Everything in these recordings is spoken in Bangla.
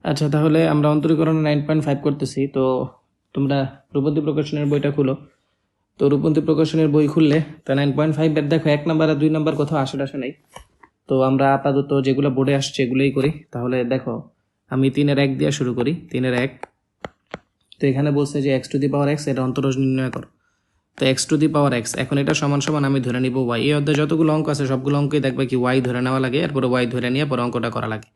আচ্ছা, তাহলে আমরা অন্তরীকরণে 9.5 করতেছি। তো তোমরা রূপন্তী প্রকাশনের বইটা খুলো। তো রূপন্তী প্রকাশনের বই খুললে তো 9.5 এর দেখো 1 নাম্বার আর 2 নাম্বার কোথাও আসে নেই। তো আমরা আপাতত যেগুলো বোর্ডে আসছে এগুলোই করি। তাহলে দেখো, আমি 3-এর 1 দিয়ে শুরু করি। 3-এর 1, তো এখানে বলছে যে x to the power x, এটা অন্তরজ নির্ণয় করো। তো x to the power x, এখন এটা সমান সমান আমি ধরে নিব y। এই অধ্যায়ে যতগুলো অঙ্ক আছে সবগুলো অঙ্কই দেখবে কি y ধরে নেওয়া লাগে, এরপরে y ধরে নিয়ে পরে অঙ্কটা করা লাগে।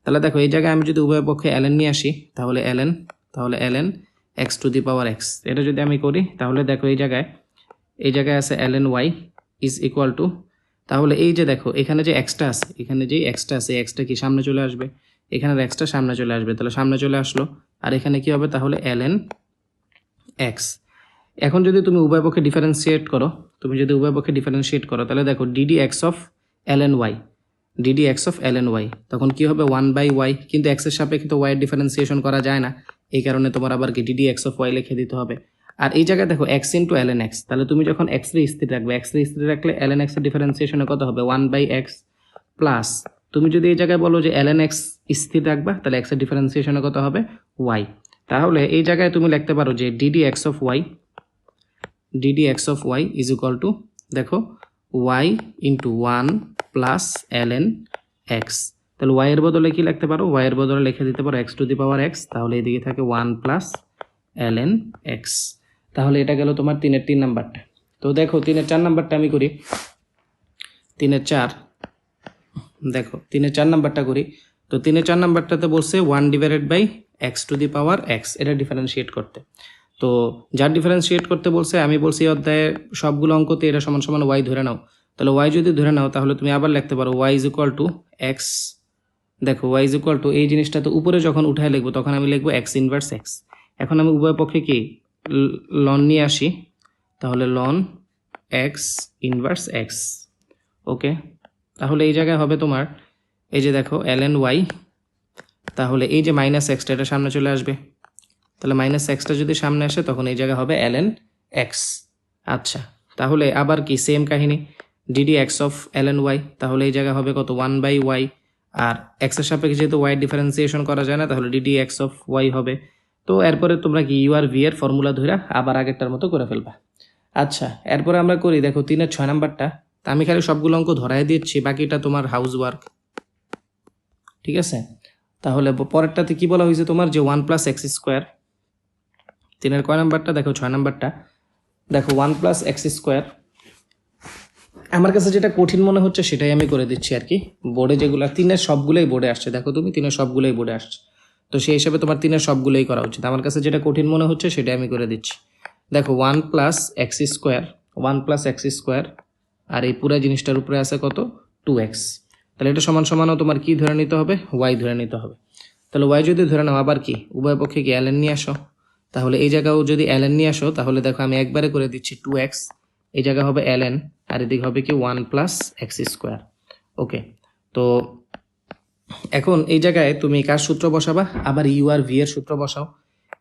তাহলে দেখো, এই জায়গায় আমি যদি উভয় পক্ষে ln নিয়ে আসি, তাহলে ln x to the power x, এটা যদি আমি করি তাহলে দেখো এই জায়গায় আছে ln y is equal two, তাহলে এই যে দেখো এখানে যে এক্সটা আছে, এখানে যে এক্সটা আছে, এক্সটা কি সামনে চলে আসবে, এখানের এক্সটা সামনে চলে আসবে, তাহলে সামনে চলে আসলো। আর এখানে কি হবে তাহলে ln x। এখন যদি তুমি উভয় পক্ষে ডিফারেন্সিয়েট করো, তাহলে দেখো d d x of ln y, তখন কি হবে 1/y, কিন্তু x এর সাপেক্ষে তো y এর ডিফারেন্সিয়েশন করা যায় না, এই কারণে তোমার আবার কি ডিডি এক্স অফ y লিখে দিতে হবে। আর এই জায়গায় দেখো x ইন্টু ln x, তাহলে তুমি যখন x রে স্থির রাখবে, রাখলে ln x এর ডিফারেন্সিয়েশনে কত হবে 1/x প্লাস, তুমি যদি এই জায়গায় বলো যে ln x স্থির রাখবা, তাহলে x এর ডিফারেন্সিয়েশনে কত হবে y। তাহলে এই জায়গায় তুমি লিখতে পারো যে d d x of y is equal to, দেখো y into 1 plus ln x। তাহলে y এর বদলে কি লিখতে পারো, y এর বদলে লিখে দিতে পারো x to the power x, তাহলে এদিকে থাকে 1 প্লাস ln x। তাহলে এটা গেল তোমার 3-এর 3 নাম্বারটা। তো দেখো 3-এর 4 নাম্বারটা আমি করি। 3-এর 4, দেখো 3-এর 4 নাম্বারটা করি। তো 3-এর 4 নাম্বারটাতে বলছে 1 divided by x to the power x, এটা ডিফারেন্সিয়েট করতে। তো যার ডিফারেন্সিয়েট করতে বলছে, আমি বলছি এই অধ্যায়ে সবগুলো অঙ্কতে এটা সমান সমান y ধরে নাও। তাহলে y যদি ধরে নাও, তাহলে তুমি আবার লিখতে পারো y is equal two x। দেখো y ইজ ইকুয়াল টু, এই জিনিসটা তো উপরে যখন উঠায় লিখবো তখন আমি লিখবো x ইনভার্স x। এখন আমি উভয় পক্ষে কি লন নিয়ে আসি, তাহলে লন x ইনভার্স x। ওকে, তাহলে এই জায়গায় হবে তোমার এই যে দেখো ln y, তাহলে এই যে মাইনাস এক্সটা এটা সামনে চলে আসবে, তাহলে মাইনাস এক্সটা যদি সামনে আসে তখন এই জায়গায় হবে ln x। আচ্ছা, তাহলে আবার কি সেম কাহিনী, DD x of ln y, তাহলে এই জায়গা হবে কত 1/y, আর এক্স এর সাপেক্ষে যেহেতু y ডিফারেন্সিয়েশন করা যায় না, তাহলে ডিডি এক্স অফ y হবে। তো এরপরে তোমরা কি ইউ আর ভি এর ফর্মুলা ধরে আবার আগেরটার মতো করে ফেলবা। আচ্ছা, এরপরে আমরা করি, দেখো 3-এর 6 নাম্বারটা। তা আমি খালি সবগুলো অঙ্ক ধরাই দিচ্ছি, বাকিটা তোমার হাউস ওয়ার্ক, ঠিক আছে। তাহলে পরেরটাতে কি বলা হয়েছে তোমার, যে 1 প্লাস এক্স স্কোয়ার। 3-এর কয় নাম্বারটা, দেখো 6 নাম্বারটা। দেখো 1 প্লাস এক্স স্কোয়ার, আমার কাছে যেটা কঠিন মনে হচ্ছে সেটাই আমি করে দিচ্ছি আর কি। বোর্ডে যেগুলো 3-এর সবগুলোই বোর্ডে আসছে, দেখো তুমি 3-এর সবগুলোই বোর্ডে আসছে, তো সেই হিসাবে তোমার 3-এর সবগুলোই করা উচিত। আমার কাছে যেটা কঠিন মনে হচ্ছে সেটাই আমি করে দিচ্ছি। দেখো 1 প্লাস এক্স স্কোয়ার, আর এই পুরো জিনিসটার উপরে আছে কত 2x, তাহলে এটা সমান সমানও তোমার কি ধরে নিতে হবে, y ধরে নিতে হবে। তাহলে y যদি ধরে নাও, আবার কি উভয় পক্ষে কি ln নিয়ে আসো, তাহলে এই জায়গাও যদি ln নিয়ে আসো, তাহলে দেখো আমি একবারে করে দিচ্ছি 2x, এই জায়গা হবে ln, আর এদিকে হবে কি 1 প্লাস এক্স স্কোয়ার। ওকে, তো এখন এই জায়গায় তুমি কার সূত্র বসাবা, আবার ইউ আর ভি এর সূত্র বসাও।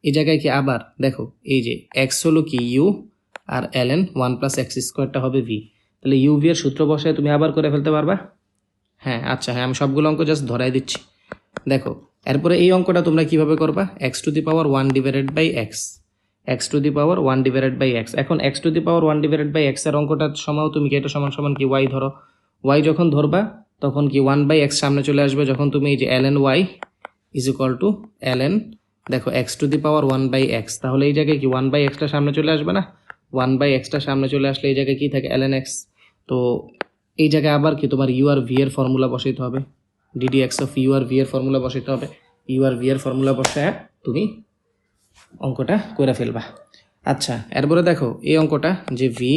এই জায়গায় কি আবার দেখো, এই যে x হলো কি ইউ, আর ln 1 প্লাস এক্স স্কোয়ারটা হবে ভি, তাহলে ইউ ভি এর সূত্র বসায় তুমি আবার করে ফেলতে পারবা। হ্যাঁ, আচ্ছা, হ্যাঁ, আমি সবগুলো অঙ্ক জাস্ট ধরাই দিচ্ছি। দেখো এরপরে এই অঙ্কটা তোমরা কিভাবে করবা, x to the power 1 divided by x, এখন x to the power 1 divided by x এর অঙ্কটার সময় তুমি কি এটা সমান সমান কি y ধরো, y যখন ধরবা তখন কি 1/x সামনে চলে আসবে, যখন তুমি এই যে ln y is equal to ln, দেখো x to the power 1/x, তাহলে এই জায়গায় কি 1/xটা সামনে চলে আসবে না, 1/xটা সামনে চলে আসলে এই জায়গায় কি থাকে ln x। তো এই জায়গায় আবার কি তোমার ইউ আর ভি এর ফর্মুলা বসাইতে হবে, ডিডি এক্স অফ ইউ আর ভি এর ফর্মুলা বসাইতে হবে। ইউ আর ভি এর ফর্মুলা বসায় তুমি অঙ্কটা করে ফেলবা। আচ্ছা, এরপরে দেখো এই অঙ্কটা যে ভি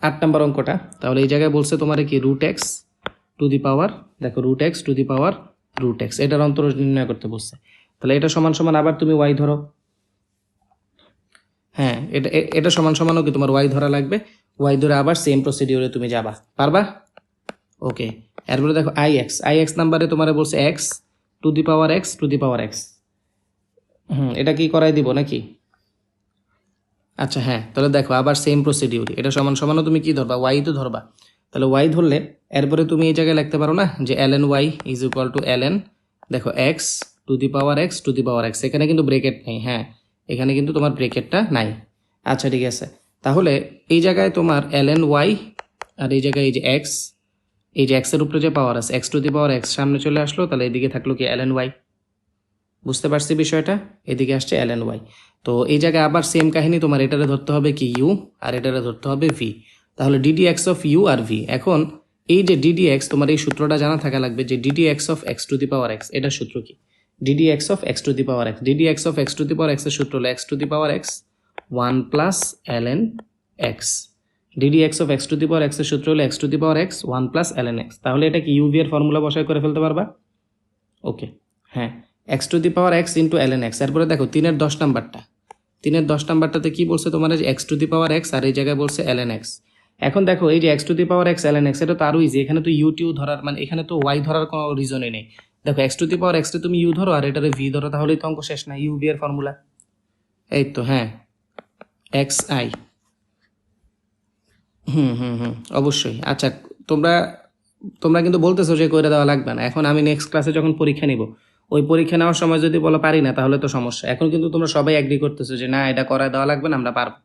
8 নম্বর অঙ্কটা, তাহলে এই জায়গায় বলছে তোমার কি root x to the power, দেখো root x to the power root x, এটার অন্তরজ নির্ণয় করতে বলছে। তাহলে এটা সমান সমান আবার তুমি ওয়াই ধরো, হ্যাঁ এটা সমান সমানও কি তোমার ওয়াই ধরা লাগবে, ওয়াই ধরে আবার সেম প্রসিডিওরে তুমি যাবা, পারবা। ওকে, এরপরে দেখো আই এক্স নাম্বারে তোমার বলছে x to the power x to the power x. এটা কি করাই দিব নাকি। আচ্ছা, হ্যাঁ, তাহলে দেখো আবার সেম প্রসিডিউর, এটা সমান সমানও তুমি কি ধরবা, ওয়াই তো ধরবা। তাহলে ওয়াই ধরলে এরপরে তুমি এই জায়গায় লিখতে পারো না যে ln y is equal to ln দেখো x to the power x to the power x, এখানে কিন্তু ব্রেকেট নেই, হ্যাঁ এখানে কিন্তু তোমার ব্রেকেটটা নাই। আচ্ছা ঠিক আছে, তাহলে এই জায়গায় তোমার ln y আর এই জায়গায় এই যে এক্স, এই যে এক্সের উপরে যে পাওয়ার আছে x to the power x সামনে চলে আসলো, তাহলে এদিকে থাকলো কি ln y। বুঝতে পারছি বিষয়টা, এদিকে আসছে ln y। তো এই জায়গায় আবার সেম কাহিনী, তোমার এটারে ধরতে হবে কি u আর এটারে ধরতে হবে v, তাহলে ddx অফ u আর v। এখন এই যে ddx তোমার এই সূত্রটা জানা থাকা লাগবে যে ddx of x to the power x, এটার সূত্র কি ddx of x to the power x, ddx of x to the power x এর সূত্র হলো x to the power x 1 plus ln x, ddx of x to the power x এর সূত্র হলো x to the power x 1 plus ln x। তাহলে এটা কি uv এর ফর্মুলা বসায় করে ফেলতে পারবা? ওকে, হ্যাঁ x to the power x into ln x। এরপরে দেখো 3-এর 10 নাম্বারটা, 3-এর 10 নাম্বারটাতে কি বলছে তোমার যে x to the power x আর এই জায়গায় বলছে ln x। এখন দেখো এই যে x to the power x ln x, এটা তো আরও ইজি, এখানে তো u ধরার মানে এখানে তো y ধরার কোনো রিজনই নেই। দেখো x to the power x টা তুমি u ধরো আর এটারে v ধরো, তাহলেই তো অঙ্ক শেষ না, u v এর ফর্মুলা এই তো, হ্যাঁ xi। অবশ্যই। আচ্ছা তোমরা তোমরা কিন্তু বলতেছো যে করে দেওয়া লাগবে না, এখন আমি নেক্সট ক্লাসে যখন পরীক্ষা নিব ওই পরীক্ষা নেওয়ার সময় যদি বলো পারি না তাহলে তো সমস্যা। এখন কিন্তু তোমরা সবাই এগ্রি করতেছো যে না এটা করায় দেওয়া লাগবে না, আমরা পারবো।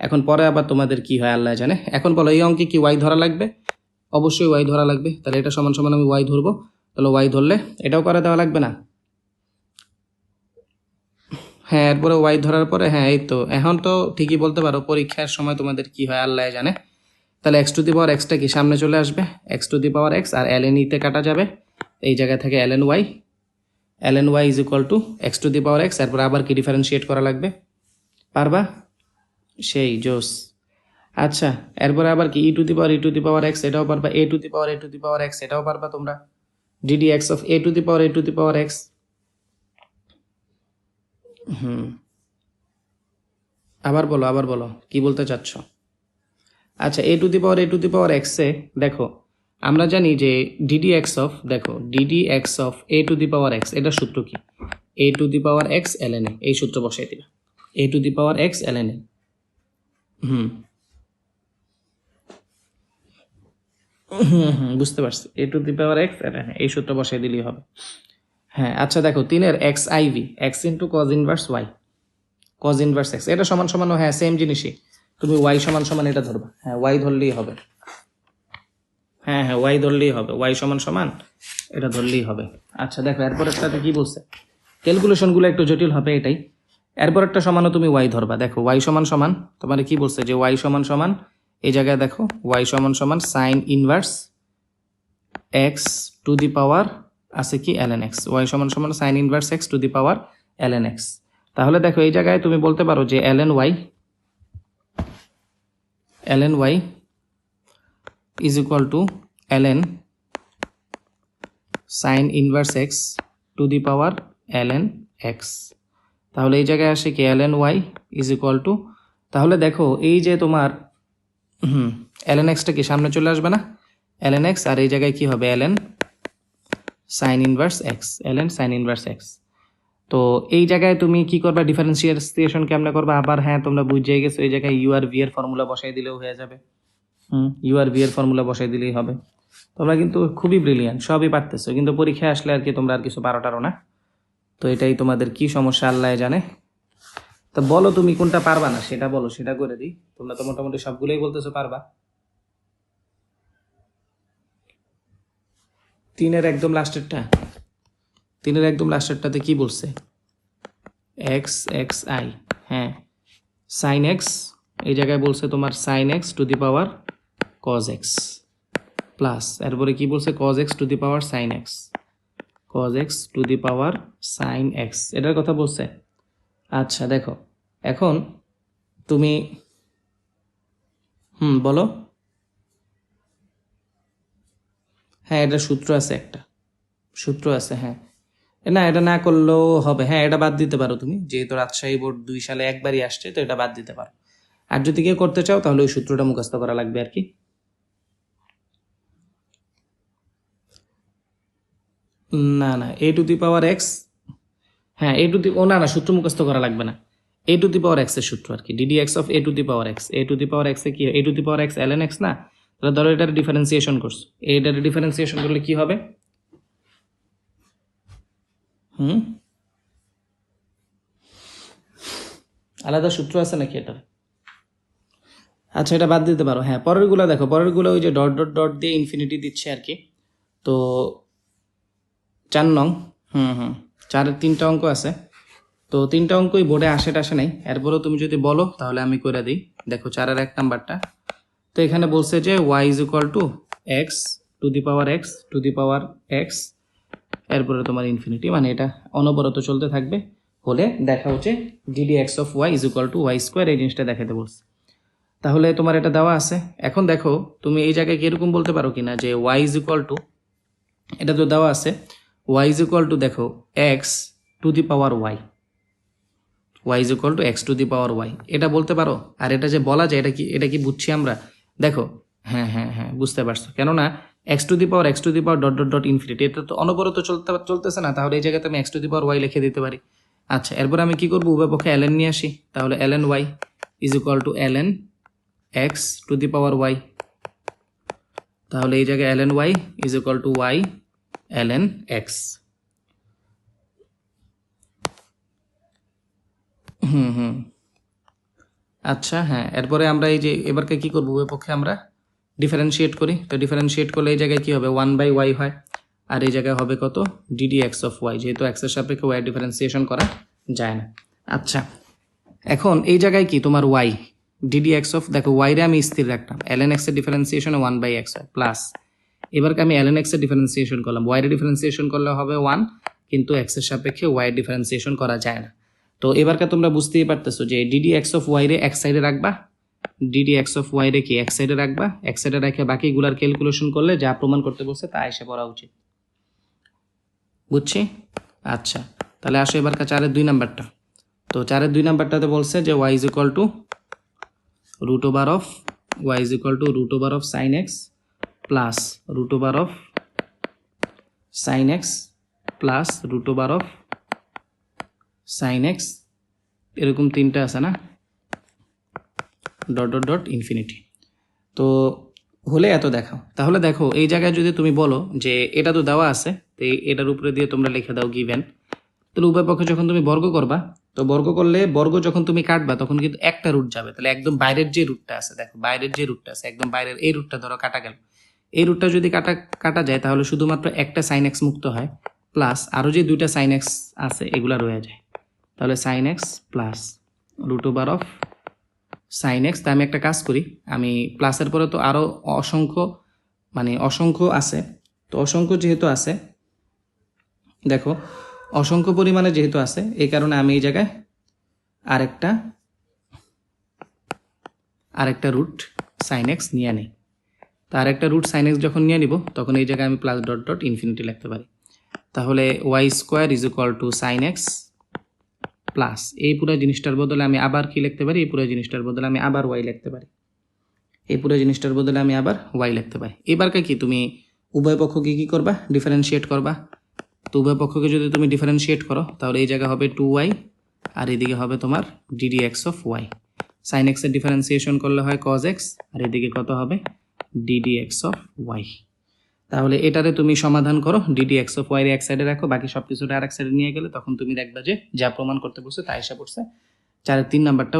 এখন পরে আবার তোমাদের কি হয় আল্লাহ জানে। এখন বলো এই অঙ্কে কি ওয়াই ধরা লাগবে? অবশ্যই ওয়াই ধরা লাগবে, তাহলে এটা সমান সমান আমি ওয়াই ধরবো, তাহলে ওয়াই ধরলে এটাও করে দেওয়া লাগবে না? হ্যাঁ এরপরে ওয়াই ধরার পরে হ্যাঁ এই তো, এখন তো ঠিকই বলতে পারো পরীক্ষার সময় তোমাদের কি হয় আল্লাহ জানে। তাহলে এক্স টু দি পাওয়ার এক্সটা কি সামনে চলে আসবে, x to the power x আর ln তে কাটা যাবে, এই জায়গায় থেকে ln y is equal to x to the power x. এরপর আবার কি ডিফারেন্সিয়েট করা লাগবে? পারবা? সেই জোস। আচ্ছা এরপরে আবার কি ই টু দি পাওয়ার এক্স, এটাও পারবা, এ টু দি পাওয়ার এক্স এটাও পারবা তোমরা, DD x of a to the power x. আবার বলো কি বলতে চাচ্ছ? আচ্ছা এ টু দি পাওয়ার এক্সে দেখো আমরা জানি যে ডিডি এক্স অফ, দেখো d d x of a to the power x, এটার সূত্র কি a to the power x ln a, এই সূত্র বসাই দিবা a to the power x ln a. বুঝতে পারছি, a to the power x ln a, এই সূত্র বসাই দিলেই হবে। হ্যাঁ আচ্ছা দেখো 3-এর এক্স আইভি x into cos inverse y, cos inverse x, এটা সমান সমান, হ্যাঁ সেম জিনিসই, তুমি ওয়াই সমান সমান এটা ধরবা, হ্যাঁ ওয়াই ধরলেই হবে, হ্যাঁ ওয়াই ধরলেই হবে, ওয়াই সমান সমান এটা ধরলেই হবে। আচ্ছা দেখো এরপরেরটাতে কি বলছে, ক্যালকুলেশনগুলো একটু জটিল হবে এটাই। এরপর একটা সমানও তুমি ওয়াই ধরবা, দেখো ওয়াই সমান সমান তোমার কি বলছে যে ওয়াই সমান সমান এই জায়গায় দেখো ওয়াই সমান সমান sine inverse x to the power আছে কি ln x, ওয়াই সমান সমান sine inverse x to the power ln x। তাহলে দেখো এই জায়গায় তুমি বলতে পারো যে ln y is equal to ln sin inverse x to the power ln x। তাহলে এই জায়গায় আসে কি ln y is equal to, তাহলে দেখো এই যে তোমার ln x টা কি সামনে চলে আসবে না, ln x আর এই জায়গায় কি হবে ln sin inverse x, ln sin inverse x। তো এই জায়গায় তুমি কি করবা, ডিফারেন্সিয়েশন কেমনে করবা আবার, হ্যাঁ তোমরা বুঝে গেছো, এই জায়গায় ইউ আর ভি এর ফর্মুলা বসাই দিলেও হয়ে যাবে, ইউ আর ভি এর ফর্মুলা বসাই দিলেই হবে। তোমরা কিন্তু খুবই ব্রিলিয়ান্ট, সবই পারতেছো, কিন্তু পরীক্ষায় আসলে আর কি তোমরা আর কিছু পারো না। তো এটাই তোমাদের কি সমস্যা আল্লাহ জানে। তো বলো তুমি কোনটা পারবা না সেটা বলো, সেটা করে দিই। তোমরা তো মোটামুটি সবগুলোই বলতেছো পারবা। 3-এর একদম লাস্টেরটাতে কি বলছে, এক্স এক্স আই, হ্যাঁ সাইন এক্স, এই জায়গায় বলছে তোমার sine x to the power cos x plus, এরপরে কি বলছে cos x to the power sine x, cos x to the power sine x, এটার কথা বলছে। আচ্ছা দেখো এখন তুমি বলো, হ্যাঁ এটা সূত্র আছে, একটা সূত্র আছে, হ্যাঁ না এটা না করলেও হবে, হ্যাঁ এটা বাদ দিতে পারো তুমি, যেহেতু রাজশাহী বোর্ড 2 সালে একবারই আসছে তো এটা বাদ দিতে পারো। আর যদি কেউ করতে চাও তাহলে ওই সূত্রটা মুখস্থ করা লাগবে আর কি। না এ টু দি পাওয়ার এক্স, হ্যাঁ এ টু দি, ও না সূত্র মুখস্থ করা লাগবে না, এ টু দি পাওয়ার এক্স এর সূত্র আর কি, d d x of a to the power x, a to the power x a কি a to the power x ln x না, তাহলে ধরো এটার ডিফারেন্সিয়েশন করছো, এইটার ডিফারেন্সিয়েশন করলে কি হবে? আলাদা সূত্র আছে নাকি এটা? আচ্ছা, এটা বাদ দিতে পারো। হ্যাঁ, পরেরগুলো দেখো, পরেরগুলো ওই যে ডট ডট ডট দিয়ে ইনফিনিটি দিচ্ছে আর কি। তো 4 নং, চারের 3টা অঙ্ক আছে। তো 3টা অঙ্কই বোর্ডে আসে নাই, এরপরেও তুমি যদি বলো তাহলে আমি করে দিই। দেখো 4-এর 1 নাম্বারটা, তো এখানে বলছে যে y is equal to x to the power x to the power x, এরপরে তোমার ইনফিনিটি, মানে এটা অনবরত চলতে থাকবে। হলে দেখা হচ্ছে d d x of y is equal to y square, এই জিনিসটা দেখাতে বলছে। তাহলে তোমার এটা দেওয়া আছে। এখন দেখো তুমি এই জায়গায় কিরকম বলতে পারো কিনা যে ওয়াই ইজ ইকুয়াল টু, এটা তো দেওয়া আছে ওয়াই ইজ ইকুয়াল টু দেখো x to the power y, y is equal to x to the power y, এটা বলতে পারো। আর এটা যে বলা যায় এটা কি বুঝছি আমরা? দেখো হ্যাঁ বুঝতে পারছো, কেননা x to the power dot dot dot infinity, এটা তো অনবরত চলতেছে না, তাহলে এই জায়গাতে আমি x to the power y লিখে দিতে পারি। আচ্ছা, এরপর আমি কি করবো, উভয় পক্ষে ln নিয়ে আসি। তাহলে ln y is equal to ln x to the power y, তাহলে এই জায়গায় ln y is equal to y ln x. আচ্ছা, হ্যাঁ, এরপরে আমরা এই যে এবারকে কি করবো, উভয় পক্ষে আমরা ডিফারেন্সিয়েট করি। তো ডিফারেন্সিয়েট করলে এই জায়গায় কি হবে, 1/y হয়, আর এই জায়গায় হবে কত, ডিডি এক্স অফ ওয়াই, যেহেতু এক্সের সাপেক্ষে ওয়াই ডিফারেন্সিয়েশন করা যায় না। আচ্ছা, এখন এই জায়গায় কি তোমার ওয়াই ডিডি এক্স অফ, দেখো ওয়াই রে আমি স্থির রাখলাম, ln এক্স এর ডিফারেন্সিয়েশনে 1/x হয়, প্লাস এবারকে আমি ln এক্স এর ডিফারেন্সিয়েশন করলাম, ওয়াই এর ডিফারেন্সিয়েশন করলে হবে 1, কিন্তু এক্সের সাপেক্ষে ওয়াই ডিফারেন্সিয়েশন করা যায় না। তো এবারকে তোমরা বুঝতেই পারতেছো যে ডিডি এক্স অফ ওয়াই রে এক সাইডে রাখবা, ডিডি এক্স অফ ওয়াই রে কি এক সাইডে রাখবা, এক সাইডে রেখে বাকিগুলার ক্যালকুলেশন করলে যা প্রমাণ করতে বলছে তা এসে পড়া উচিত। বুঝছি? আচ্ছা, তাহলে আসো এবারকার 4-এর 2 নাম্বারটা। তো 4-এর 2 নাম্বারটাতে বলছে যে y is equal to root over of, y is equal to root over of sine x plus root over of sine x plus root over of sine x, এরকম 3টা আছে না, ডট ডট ডট ইনফিনিটি। তো হলে এত দেখাও। তাহলে দেখো এই জায়গায় যদি তুমি বলো যে এটা তো দেওয়া আছে, তো এটার উপরে দিয়ে তোমরা লিখে দাও গিভেন। তাহলে উভয় পক্ষে যখন তুমি বর্গ করবা, তো বর্গ করলে বর্গ যখন তুমি কাটবা তখন কিন্তু একটা রুট যাবে, তাহলে একদম বাইরের যে রুটটা আছে, দেখো বাইরের যে রুটটা আছে একদম বাইরের এই রুটটা ধরো কাটা গেল, এই রুটটা যদি কাটা যায় তাহলে শুধুমাত্র একটা সাইন এক্স মুক্ত হয়, প্লাস আরও যে 2টা সাইন এক্স আছে এগুলা রয়ে যায়। তাহলে sine x plus root over of sine x. তা আমি একটা কাজ করি, আমি প্লাসের পরে তো আরও অসংখ্য আছে, তো অসংখ্য যেহেতু আছে, দেখো অসংখ্য পরিমাণে যেহেতু আছে, এই কারণে আমি এই জায়গায় আরেকটা রুট সাইন এক্স নিয়ে নিই। তো আরেকটা রুট সাইন এক্স যখন নিয়ে নিব তখন এই জায়গায় আমি প্লাস ডট ডট ইনফিনিটি লিখতে পারি। তাহলে y square is equal to sine x plus এই পুরো জিনিসটার বদলে আমি আবার কি লিখতে পারি, এই পুরো জিনিসটার বদলে আমি আবার ওয়াই লিখতে পারি, এই পুরো জিনিসটার বদলে আমি আবার ওয়াই লিখতে পারি। এবারকে কি তুমি উভয় পক্ষকে কি করবা, ডিফারেন্সিয়েট করবা। তো উভয় পক্ষকে যদি তুমি ডিফারেন্সিয়েট করো তাহলে এই জায়গা হবে 2y, আর এদিকে হবে তোমার d d x of y. Sine x এর ডিফারেন্সিয়েশন করলে হয় কজ এক্স, আর এদিকে কত হবে ডিডি এক্স অফ ওয়াই। তাহলে এটারে তুমি সমাধান করো, ডিডি এক্স অফ ওয়াই এক সাইডে রাখো, বাকি সব কিছুটা আরেক সাইডে নিয়ে গেলে তখন তুমি দেখবা যে যা প্রমাণ করতে বলছে তা এসে পড়ছে। 4-এর 3 নাম্বারটাও